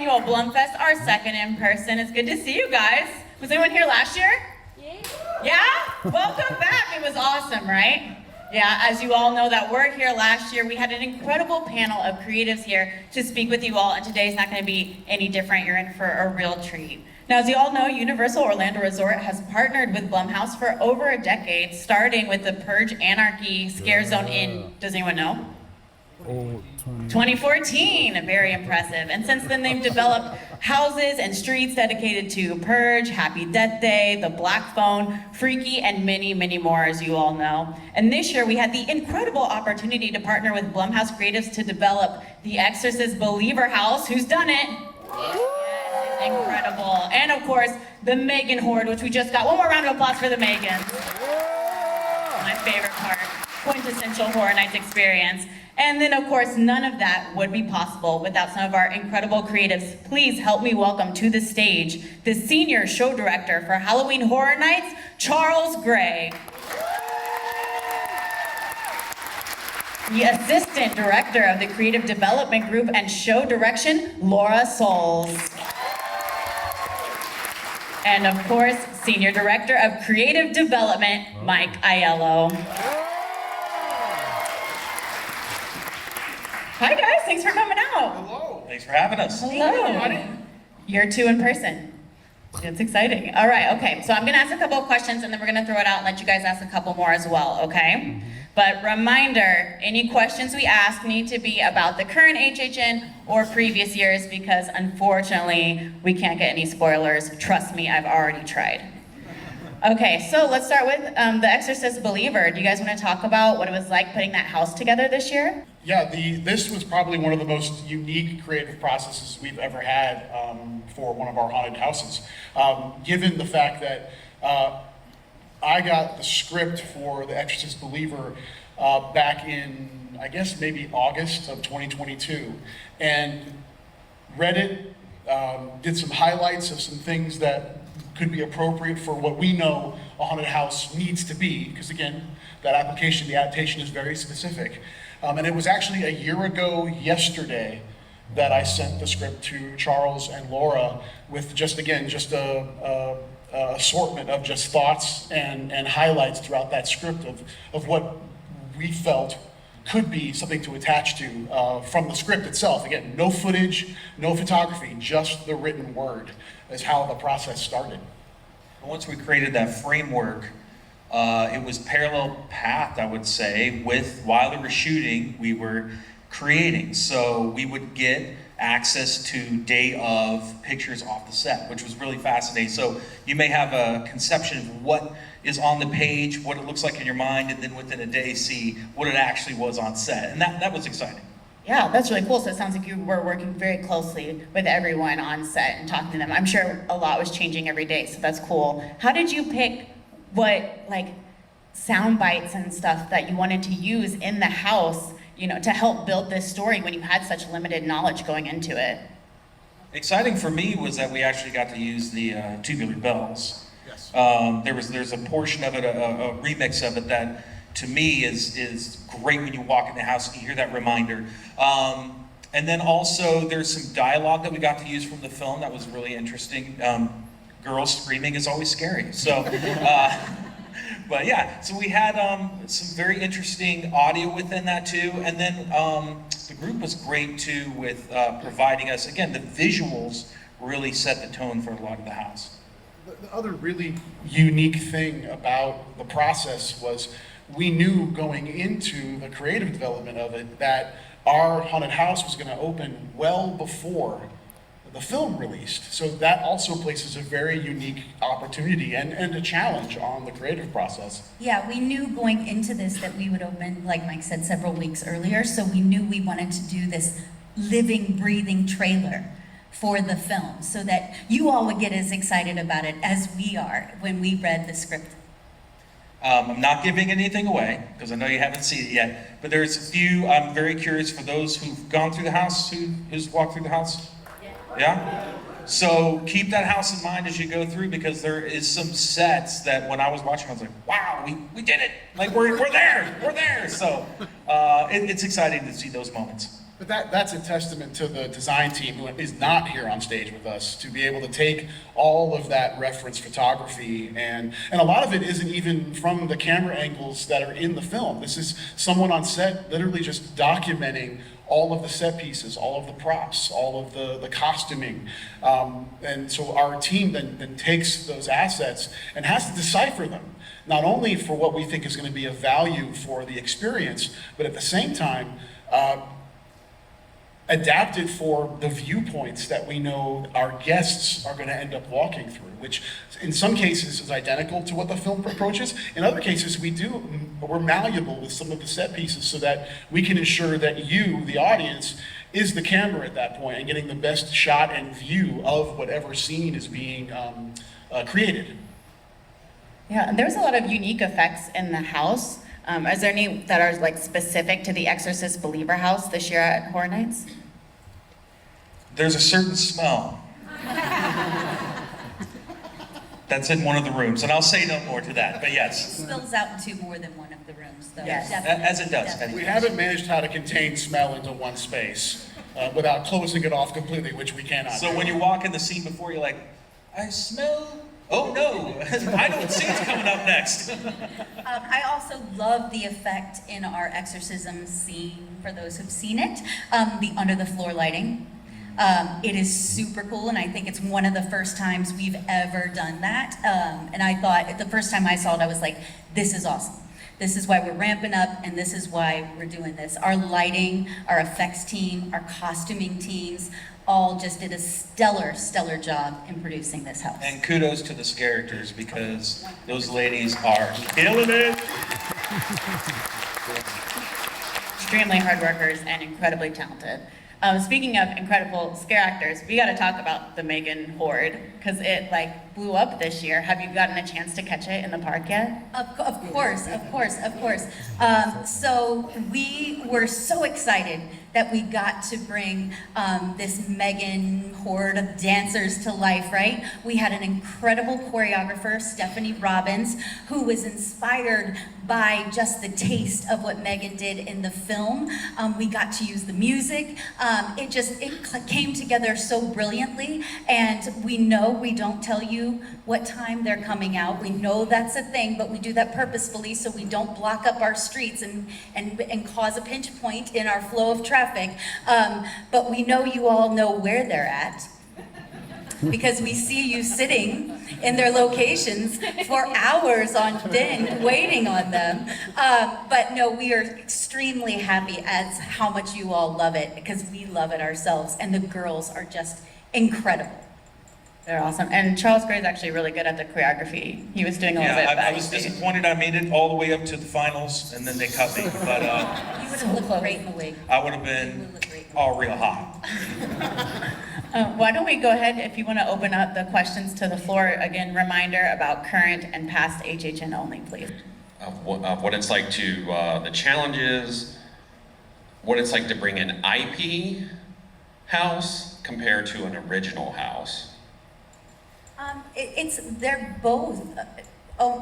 annual Blumfest, our second in person. It's good to see you guys. Was anyone here last year? Yeah? Welcome back. It was awesome, right? Yeah, as you all know that we're here last year, we had an incredible panel of creatives here to speak with you all, and today's not going to be any different. You're in for a real treat. Now, as you all know, Universal Orlando Resort has partnered with Blumhouse for over a decade, starting with the Purge Anarchy Scare Zone in, does anyone know? 2014, very impressive. And since then they've developed houses and streets dedicated to Purge, Happy Death Day, the Black Phone, Freaky, and many, many more, as you all know. And this year we had the incredible opportunity to partner with Blumhouse creatives to develop the Exorcist Believer house. Who's done it? Yes, incredible. And of course, the Megan Horde, which we just got. One more round of applause for the Megans. My favorite part, quintessential Horror Nights experience. And then, of course, none of that would be possible without some of our incredible creatives. Please help me welcome to the stage the Senior Show Director for Halloween Horror Nights, Charles Gray. The Assistant Director of the Creative Development Group and Show Direction, Laura Souls. And, of course, Senior Director of Creative Development, Mike Aiello. Hi guys, thanks for coming out. Hello. Thanks for having us. Hello. You're two in person. It's exciting. All right, okay, so I'm gonna ask a couple of questions and then we're gonna throw it out and let you guys ask a couple more as well, okay? But reminder, any questions we ask need to be about the current HHN or previous years because unfortunately, we can't get any spoilers. Trust me, I've already tried. Okay, so let's start with the Exorcist Believer. Do you guys want to talk about what it was like putting that house together this year? Yeah, this was probably one of the most unique creative processes we've ever had for one of our haunted houses. Given the fact that I got the script for the Exorcist Believer back in, I guess, maybe August of 2022, and read it, did some highlights of some things that could be appropriate for what we know a haunted house needs to be, because again, that application, the adaptation is very specific. And it was actually a year ago yesterday that I sent the script to Charles and Laura with just a assortment of just thoughts and highlights throughout that script of what we felt could be something to attach to from the script itself. Again, no footage, no photography, just the written word is how the process started. Once we created that framework, it was parallel path, I would say, with while we were shooting, we were creating. So we would get access to day of pictures off the set, which was really fascinating. So you may have a conception of what is on the page, what it looks like in your mind, and then within a day see what it actually was on set. And that was exciting. Yeah, that's really cool. So it sounds like you were working very closely with everyone on set and talking to them. I'm sure a lot was changing every day, so that's cool. How did you pick what, like, sound bites and stuff that you wanted to use in the house, you know, to help build this story when you had such limited knowledge going into it? Exciting for me was that we actually got to use the tubular bells. Yes. There's a portion of it, a remix of it that to me is great when you walk in the house and you hear that reminder. And then also there's some dialogue that we got to use from the film that was really interesting. Girls screaming is always scary. So, but yeah, so we had some very interesting audio within that too. And then the group was great too with providing us, again, the visuals really set the tone for a lot of the house. The other really unique thing about the process was we knew going into the creative development of it that our haunted house was going to open well before the film released. So that also places a very unique opportunity and a challenge on the creative process. Yeah, we knew going into this that we would open, like Mike said, several weeks earlier, so we knew we wanted to do this living, breathing trailer for the film so that you all would get as excited about it as we are when we read the script. I'm not giving anything away because I know you haven't seen it yet, but there's a few. I'm very curious for those who've gone through the house, who's walked through the house. Yeah? So keep that house in mind as you go through because there is some sets that when I was watching, I was like, wow, we did it. Like we're there. So it's exciting to see those moments. But that's a testament to the design team who is not here on stage with us to be able to take all of that reference photography and a lot of it isn't even from the camera angles that are in the film. This is someone on set literally just documenting all of the set pieces, all of the props, all of the costuming. And so our team then takes those assets and has to decipher them, not only for what we think is going to be of value for the experience, but at the same time, adapted for the viewpoints that we know our guests are going to end up walking through, which in some cases is identical to what the film approaches. In other cases, we're malleable with some of the set pieces so that we can ensure that you, the audience, is the camera at that point and getting the best shot and view of whatever scene is being created. Yeah, and there's a lot of unique effects in the house. Is there any that are like specific to the Exorcist Believer house this year at Horror Nights? There's a certain smell that's in one of the rooms, and I'll say no more to that, but It yes, spills out into more than one of the rooms, though. Yes. Definitely, as it does. definitely. We haven't managed how to contain smell into one space without closing it off completely, which we cannot So do. when you walk in the scene before, you're like, I smell, oh no, I know what scene's coming up next. I also love the effect in our exorcism scene, for those who've seen it, the under the floor lighting. It is super cool, and I think it's one of the first times we've ever done that. And I thought, the first time I saw it, I was like, this is awesome. This is why we're ramping up, and this is why we're doing this. Our lighting, our effects team, our costuming teams, all just did a stellar, stellar job in producing this house. And kudos to the characters because those ladies are killing it. Extremely hard workers and incredibly talented. Speaking of incredible scare actors, we got to talk about the Megan Horde because it like blew up this year. Have you gotten a chance to catch it in the park yet? Of course. So we were so excited that we got to bring this Megan horde of dancers to life, right? We had an incredible choreographer, Stephanie Robbins, who was inspired by just the taste of what Megan did in the film. We got to use the music. It came together so brilliantly, and we know we don't tell you what time they're coming out. We know that's a thing, but we do that purposefully so we don't block up our streets and cause a pinch point in our flow of traffic. But we know you all know where they're at, because we see you sitting in their locations for hours on end waiting on them. But no, we are extremely happy as how much you all love it, because we love it ourselves, and the girls are just incredible. They're awesome. And Charles Gray's actually really good at the choreography. He was doing a little bit Yeah, I was backstage. disappointed I made it all the way up to the finals and then they cut me, but You would have looked close. great in the wig. I would have You been would look great. all real hot. Why don't we go ahead, if you want to open up the questions to the floor, again, reminder about current and past HHN only, please. Of what it's like to, the challenges, what it's like to bring an IP house compared to an original house. They're both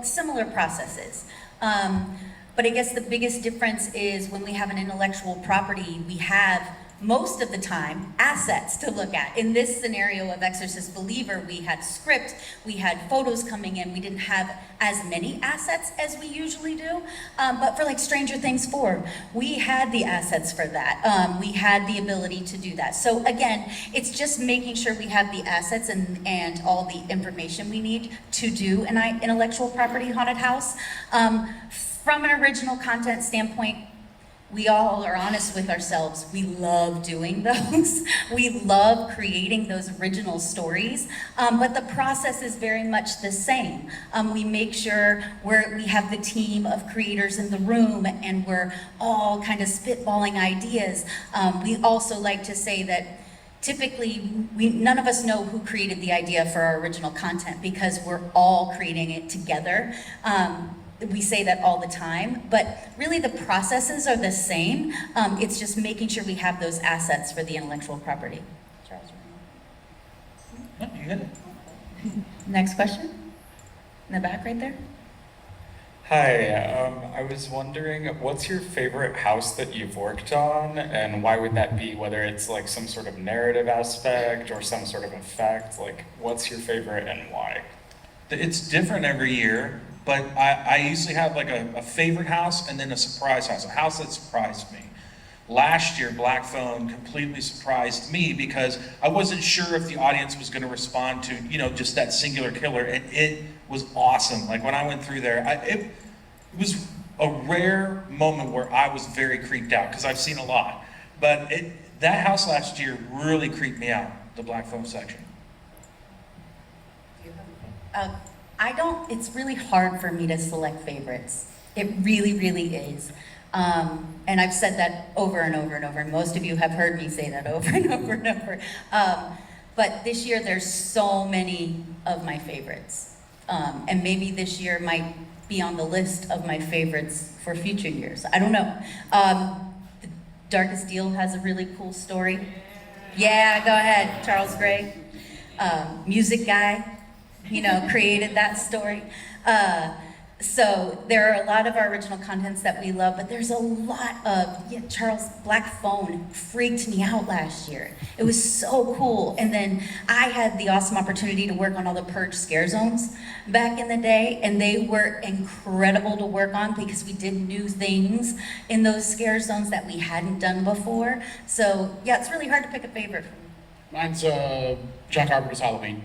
similar processes. But I guess the biggest difference is when we have an intellectual property, we have most of the time assets to look at. In this scenario of Exorcist Believer, we had script, we had photos coming in, we didn't have as many assets as we usually do. But for like Stranger Things 4, we had the assets for that. We had the ability to do that. So again, it's just making sure we have the assets and all the information we need to do an intellectual property haunted house. From an original content standpoint, we all are honest with ourselves. We love doing those. We love creating those original stories, but the process is very much the same. We make sure we have the team of creators in the room and we're all kind of spitballing ideas. We also like to say that typically, none of us know who created the idea for our original content because we're all creating it together. We say that all the time, but really the processes are the same. It's just making sure we have those assets for the intellectual property. Charles? No, you hit it. Next question. In the back right there. Hi, I was wondering, what's your favorite house that you've worked on, and why would that be? Whether it's like some sort of narrative aspect or some sort of effect, like what's your favorite and why? It's different every year, but I usually have like a favorite house and then a surprise house, a house that surprised me. Last year, Black Phone completely surprised me because I wasn't sure if the audience was going to respond to, just that singular killer, and it was awesome. Like when I went through there, it was a rare moment where I was very creeped out because I've seen a lot. But that house last year really creeped me out, the Black Phone section. It's really hard for me to select favorites. It really, really is. And I've said that over and over and over, and most of you have heard me say that over and over and over. But this year, there's so many of my favorites. And maybe this year might be on the list of my favorites for future years. I don't know. The Darkest Deal has a really cool story. Yeah, go ahead, Charles Gray. Music guy, created that story. So there are a lot of our original contents that we love, but there's a lot of, Charles, Black Phone freaked me out last year. It was so cool. And then I had the awesome opportunity to work on all the Purge scare zones back in the day, and they were incredible to work on because we did new things in those scare zones that we hadn't done before. So yeah, it's really hard to pick a favorite. Mine's John Carpenter's Halloween.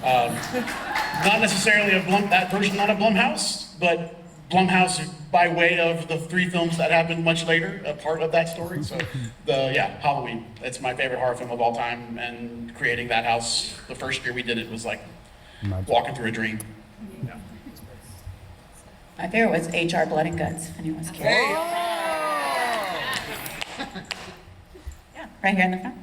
Not necessarily that version, not a Blumhouse, but Blumhouse by way of the 3 films that happened much later, a part of that story. So Halloween. It's my favorite horror film of all time, and creating that house the first year we did it was like walking through a dream. Yeah. My favorite was HR Blood and Guts, if anyone's curious. Yeah, right here in the front.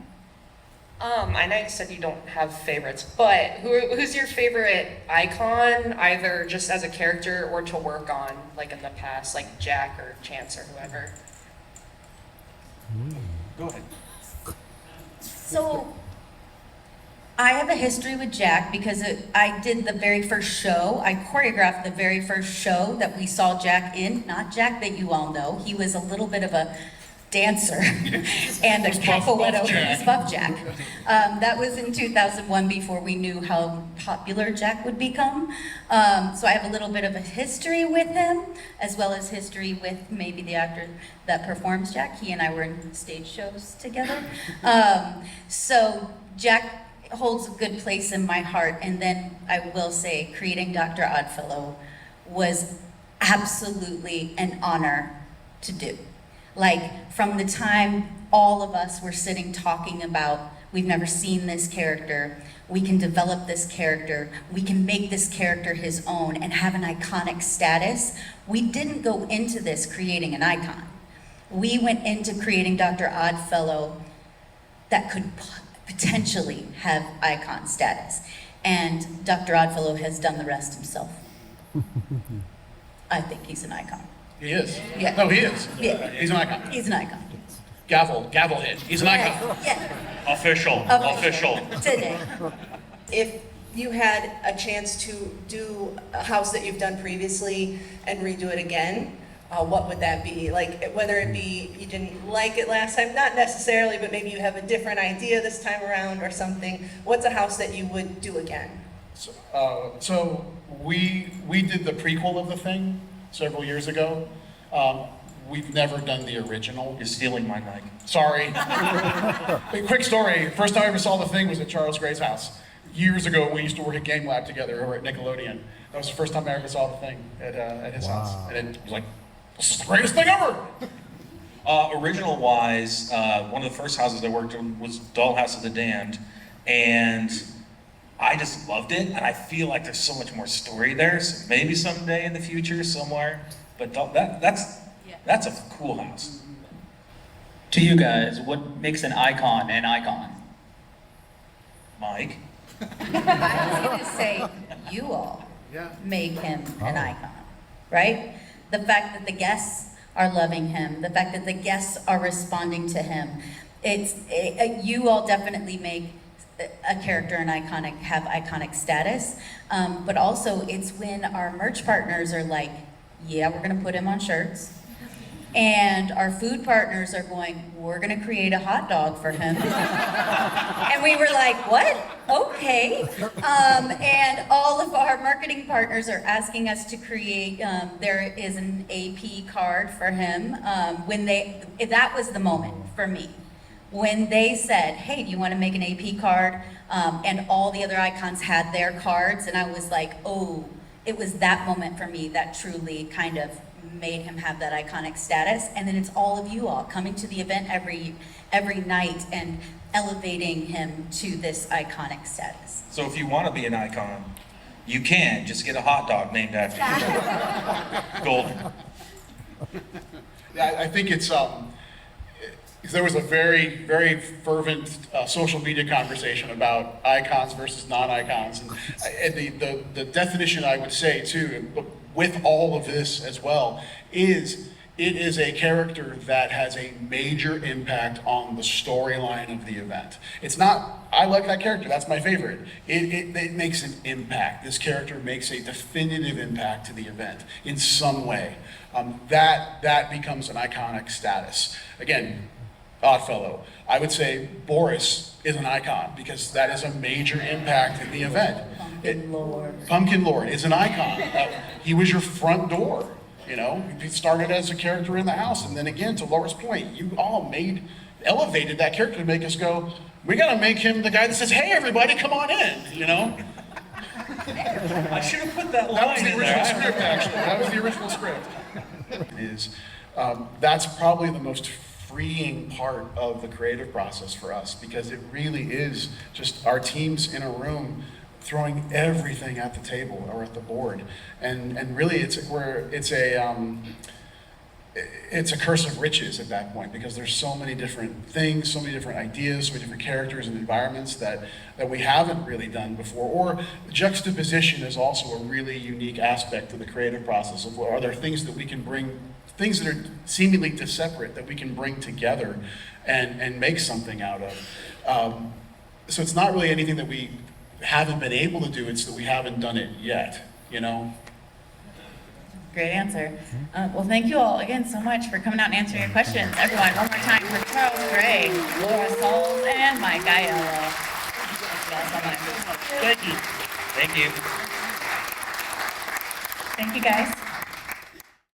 I know you said you don't have favorites, but who's your favorite icon, either just as a character or to work on, like in the past, like Jack or Chance or whoever? Go ahead. So I have a history with Jack because I did the very first show. I choreographed the very first show that we saw Jack in. Not Jack that you all know. He was a little bit of a dancer and a capoeira. Buff Jack. That was in 2001 before we knew how popular Jack would become. So I have a little bit of a history with him, as well as history with maybe the actor that performs Jack. He and I were in stage shows together. So Jack holds a good place in my heart. And then I will say, creating Dr. Oddfellow was absolutely an honor to do. Like, from the time all of us were sitting talking about, we've never seen this character, we can develop this character, we can make this character his own and have an iconic status, we didn't go into this creating an icon. We went into creating Dr. Oddfellow that could potentially have icon status. And Dr. Oddfellow has done the rest himself. I think he's an icon. He is. Yeah. No, he is. Yeah. He's an icon. He's an icon. Gavel hit. He's an icon. Yeah. Official. Today. If you had a chance to do a house that you've done previously and redo it again, what would that be? Like, whether it be you didn't like it last time, not necessarily, but maybe you have a different idea this time around or something. What's a house that you would do again? So we did the prequel of The Thing several years ago. We've never done the original. You're stealing my mic. Sorry. Quick story. First time I ever saw The Thing was at Charles Gray's house. Years ago, we used to work at Game Lab together over at Nickelodeon. That was the first time I ever saw The Thing at his house. And it was like, this is the greatest thing ever! Original-wise, one of the first houses I worked in was Dollhouse of the Damned, and I just loved it, and I feel like there's so much more story there, so maybe someday in the future, somewhere, but that's a cool house. To you guys, what makes an icon an icon? Mike? I was gonna say, you all make him an icon, right? The fact that the guests are loving him, the fact that the guests are responding to him, you all definitely make a character have iconic status, but also it's when our merch partners are like, yeah, we're gonna put him on shirts. And our food partners are going, we're gonna create a hot dog for him. And we were like, what? Okay. And all of our marketing partners are asking us to create, there is an AP card for him. That was the moment for me. When they said, hey, do you wanna make an AP card? And all the other icons had their cards, and I was like, oh, it was that moment for me that truly kind of made him have that iconic status. And then it's all of you all coming to the event every night and elevating him to this iconic status. So if you want to be an icon, you can just get a hot dog named after you. Golden. Yeah, I think it's, there was a very, very fervent social media conversation about icons versus non-icons. And the definition I would say too, with all of this as well, is it is a character that has a major impact on the storyline of the event. It's not, I like that character, that's my favorite. It makes an impact. This character makes a definitive impact to the event in some way. That becomes an iconic status. Again, Oddfellow. I would say Boris is an icon because that is a major impact in the event. Pumpkin Lord is an icon. He was your front door, you know? He started as a character in the house, and then again, to Laura's point, you all elevated that character to make us go, we gotta make him the guy that says, hey everybody, come on in, you know? I should have put that That was line the in original there. script, actually. That was the original script. That's probably the most freeing part of the creative process for us, because it really is just our teams in a room throwing everything at the table or at the board, and really it's a curse of riches at that point, because there's so many different things, so many different ideas, so many different characters and environments that we haven't really done before. Or juxtaposition is also a really unique aspect of the creative process. Are there things that we can bring, things that are seemingly separate that we can bring together and make something out of? So it's not really anything that we haven't been able to do, it's that we haven't done it yet, you know? Great answer. Well, thank you all again so much for coming out and answering your questions. Everyone, one more time for Charles Gray, Laura Souls, and Mike Aiello. Thank you all so much. Good. Thank you. Thank you, guys.